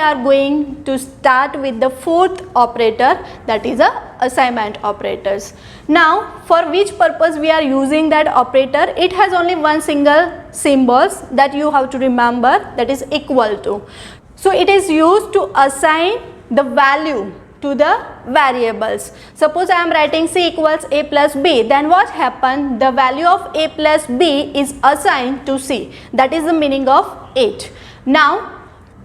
are going to start with the fourth operator, that is a assignment operators. Now for which purpose we are using that operator? It has only one single symbols that you have to remember, that is equal to. So it is used to assign the value to the variables. Suppose I am writing c equals a plus b, then what happened? The value of a plus b is assigned to c. That is the meaning of it. Now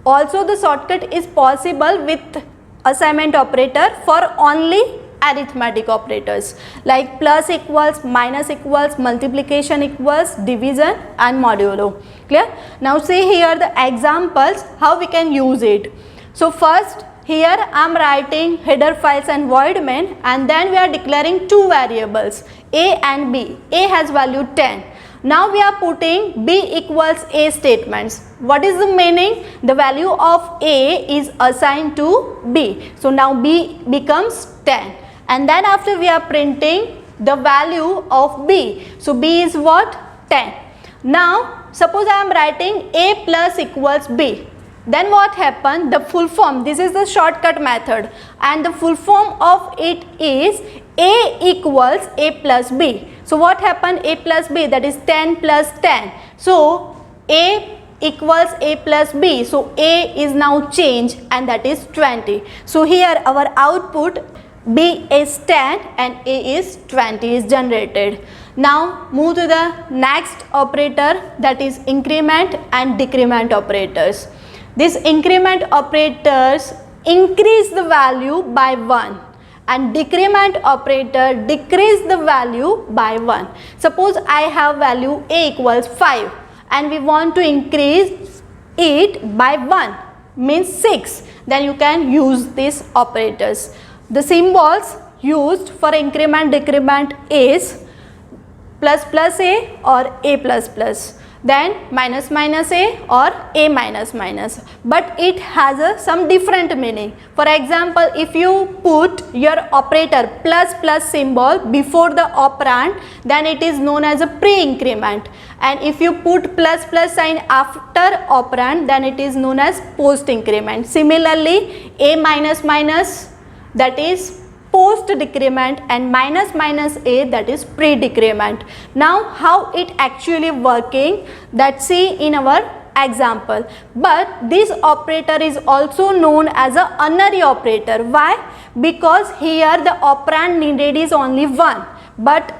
also the shortcut is possible with assignment operator for only arithmetic operators like plus equals, minus equals, multiplication equals, division and modulo. Clear? Now see here the examples how we can use it. So first here I am writing header files and void main, and then we are declaring two variables a and b. A has value 10. Now we are putting b equals a statements. What is the meaning? The value of a is assigned to b. So now b becomes 10. And then after we are printing the value of b. So b is what? 10. Now suppose I am writing a plus equals b. Then what happened? The full form, this is the shortcut method, and the full form of it is a equals a plus b. So what happened? A plus b, that is 10 plus 10. So a equals a plus b. So a is now changed and that is 20. So here our output b is 10 and a is 20 is generated. Now move to the next operator, that is increment and decrement operators. These increment operators increase the value by 1 and decrement operator decrease the value by 1. Suppose I have value a equals 5 and we want to increase it by 1, means 6. Then you can use these operators. The symbols used for increment decrement is plus plus a or a plus plus, then minus minus a or a minus minus, but it has some different meaning. For example, if you put your operator plus plus symbol before the operand, then it is known as a pre-increment, and if you put plus plus sign after operand, then it is known as post-increment. Similarly, a minus minus, that is post decrement, and minus minus a, that is pre decrement. Now how it actually working, that see in our example. But this operator is also known as a unary operator. Why? Because here the operand needed is only 1, but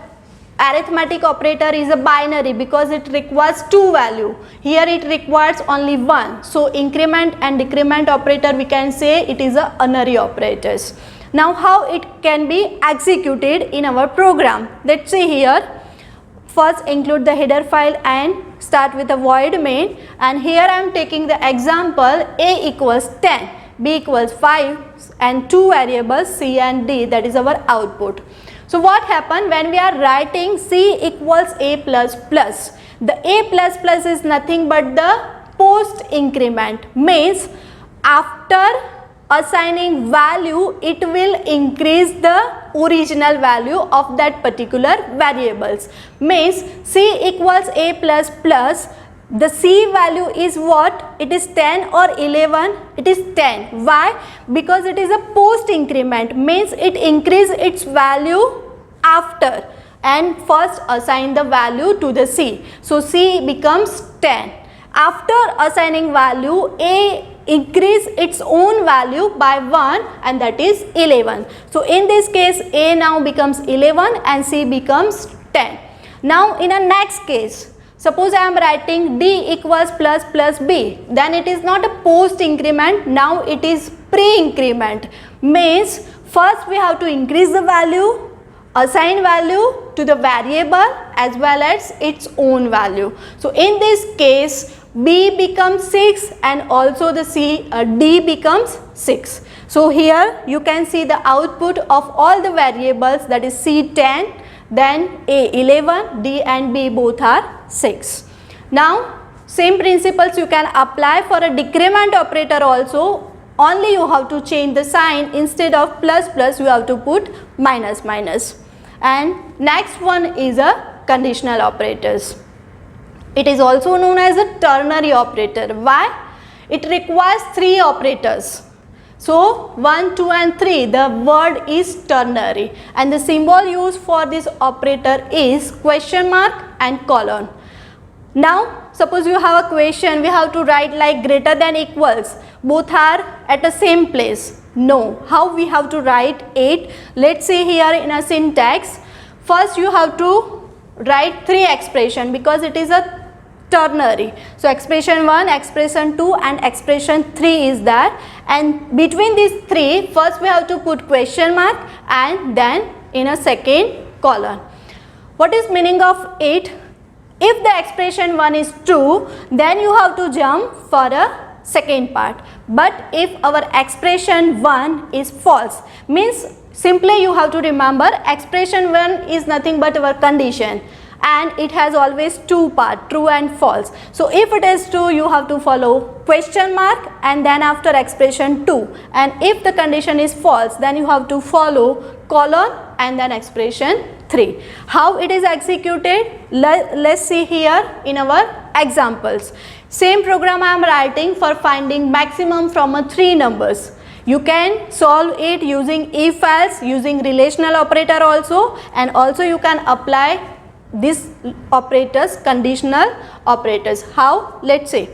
arithmetic operator is a binary because it requires 2 value. Here it requires only 1. So increment and decrement operator, we can say it is a unary operators. Now how it can be executed in our program? Let's see here. First include the header file and start with a void main, and here I am taking the example a equals 10, b equals 5 and 2 variables c and d, that is our output. So what happened when we are writing c equals a plus plus? The a plus plus is nothing but the post increment, means after assigning value it will increase the original value of that particular variables. Means c equals a plus plus, the c value is what? It is 10 or 11? It is 10. Why? Because it is a post increment, means it increase its value after and first assign the value to the c. So c becomes 10. After assigning value, a increase its own value by 1 and that is 11. So in this case a now becomes 11 and c becomes 10. Now in a next case, suppose I am writing d equals plus plus b, then it is not a post increment, now it is pre-increment. Means first we have to increase the value, assign value to the variable as well as its own value. So in this case b becomes 6 and also the d becomes 6. So here you can see the output of all the variables, that is c 10, then a 11, d and b both are 6. Now same principles you can apply for a decrement operator also, only you have to change the sign, instead of plus plus you have to put minus minus. And next one is a conditional operators. It is also known as a ternary operator. Why? it requires 3 operators. So 1, 2 and 3, the word is ternary, and the symbol used for this operator is question mark and colon. Now suppose you have a question, we have to write like greater than equals, both are at the same place. No, how we have to write it? Let's see here in a syntax. First you have to write 3 expression because it is a ternary. So expression 1, expression 2 and expression 3 is that, and between these 3 first we have to put question mark and then in a second colon. What is meaning of it? If the expression 1 is true, then you have to jump for a second part. But if our expression 1 is false, means simply you have to remember expression 1 is nothing but our condition, and it has always 2 parts, true and false. So if it is true, you have to follow question mark and then after expression 2, and if the condition is false, then you have to follow colon and then expression 3. How it is executed? Let's see here in our examples. Same program I am writing for finding maximum from 3 numbers. You can solve it using if else, using relational operator also, and also you can apply these operators, conditional operators. How? Let's say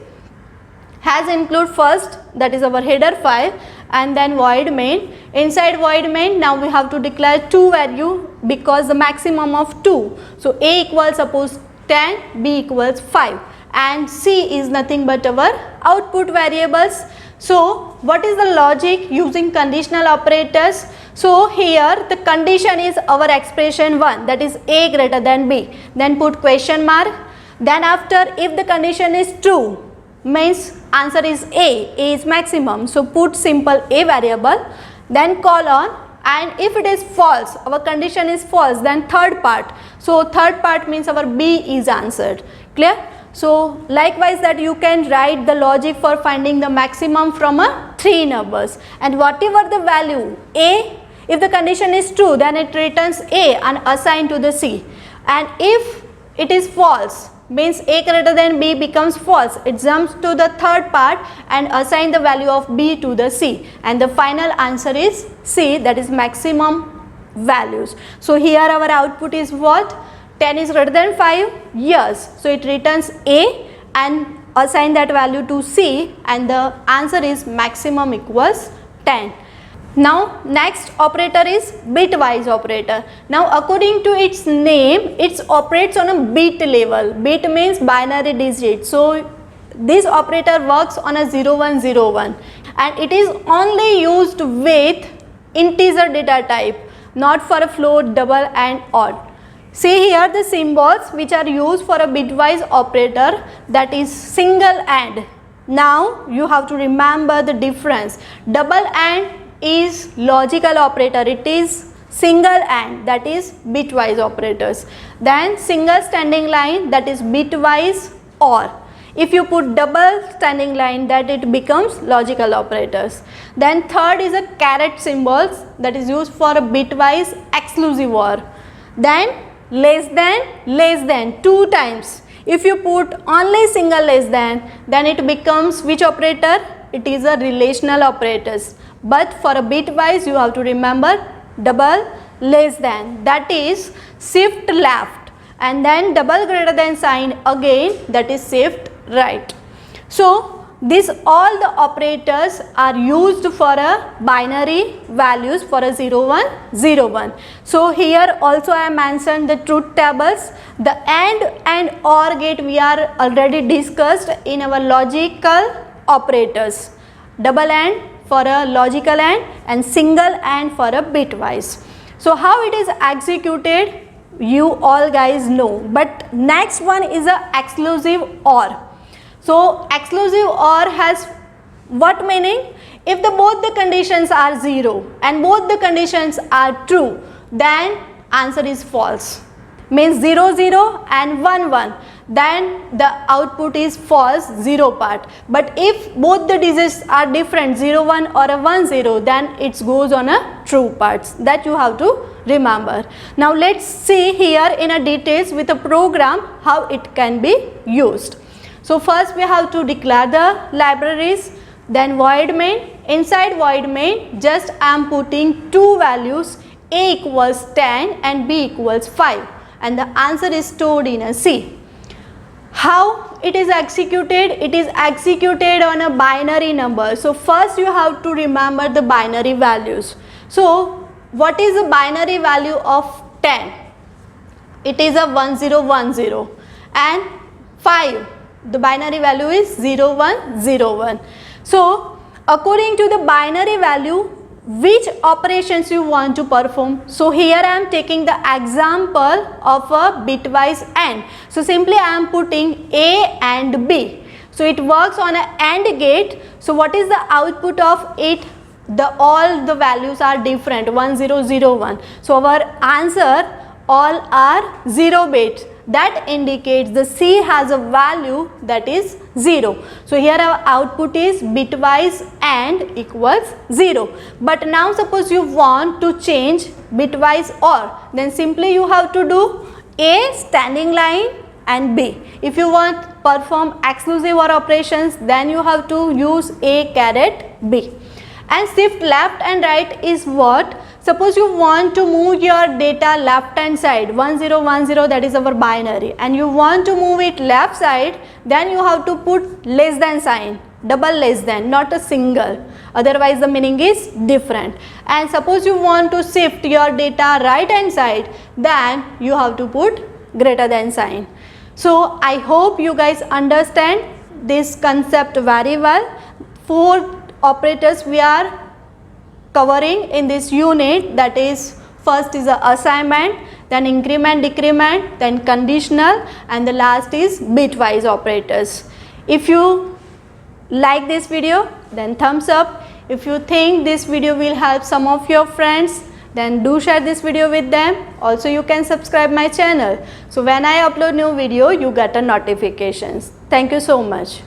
has include first, that is our header file, and then void main. Inside void main, now we have to declare 2 value because the maximum of 2. So A equals suppose 10, B equals 5, and C is nothing but our output variables. So what is the logic using conditional operators? So here the condition is our expression 1, that is A greater than B, then put question mark, then after if the condition is true, means answer is A is maximum, so put simple A variable, then colon, and if it is false, our condition is false, then third part, so third part means our B is answered. Clear? So likewise that you can write the logic for finding the maximum from 3 numbers, and whatever the value A, if the condition is true, then it returns A and assign to the C, and if it is false, means A greater than B becomes false, it jumps to the third part and assign the value of B to the C, and the final answer is C, that is maximum values. So here our output is what? 10 is greater than 5? Yes. So it returns A and assign that value to C, and the answer is maximum equals 10. Now next operator is bitwise operator. Now according to its name, it operates on a bit level. Bit means binary digit. So this operator works on a 0101, and it is only used with integer data type, not for a float, double and odd. See here the symbols which are used for a bitwise operator, that is single AND. Now you have to remember the difference. Double AND is logical operator, it is single AND, that is bitwise operators. Then single standing line, that is bitwise OR. If you put double standing line, that it becomes logical operators. Then third is a caret symbols, that is used for a bitwise exclusive OR. Then less than 2 times. If you put only single less than, then it becomes which operator? It is a relational operators. But for a bitwise you have to remember double less than, that is shift left, and then double greater than sign again, that is shift right. So these all the operators are used for a binary values for a 0101. So here also I mentioned the truth tables. The AND and OR gate we are already discussed in our logical operators. Double AND for a logical AND and single AND for a bitwise. So how it is executed, you all guys know, but next one is a exclusive OR. So exclusive OR has what meaning? If both the conditions are 0 and both the conditions are true, then answer is false. Means 0 0 and 1 1, then the output is false, 0 part. But if both the digits are different, 0 1 or a 1 0, then it goes on a true parts. That you have to remember. Now let's see here in a details with a program how it can be used. So first we have to declare the libraries. then void main. Inside void main, just I am putting two values, a equals 10 and b equals 5, and the answer is stored in a C. How it is executed? It is executed on a binary number. So first you have to remember the binary values. So what is the binary value of 10? It is a 1010, and 5, the binary value is 0101. So according to the binary value, which operations you want to perform? So here I am taking the example of a bitwise AND. So simply I am putting A and B. So it works on an AND gate. So what is the output of it? All the values are different, 1001. So our answer all are 0 bits. That indicates the C has a value that is 0. So here our output is bitwise AND equals 0. But now suppose you want to change bitwise OR, then simply you have to do A standing line and B. If you want perform exclusive OR operations, then you have to use A caret B. And shift left and right is what? Suppose you want to move your data left hand side, 1010, that is our binary, and you want to move it left side, then you have to put less than sign, double less than, not a single, otherwise the meaning is different. And suppose you want to shift your data right hand side, then you have to put greater than sign. So I hope you guys understand this concept very well. 4 operators we are covering in this unit, that is first is the assignment, then increment, decrement, then conditional, and the last is bitwise operators. If you like this video, then thumbs up. If you think this video will help some of your friends, then do share this video with them. Also you can subscribe my channel, so when I upload new video you get a notifications. Thank you so much.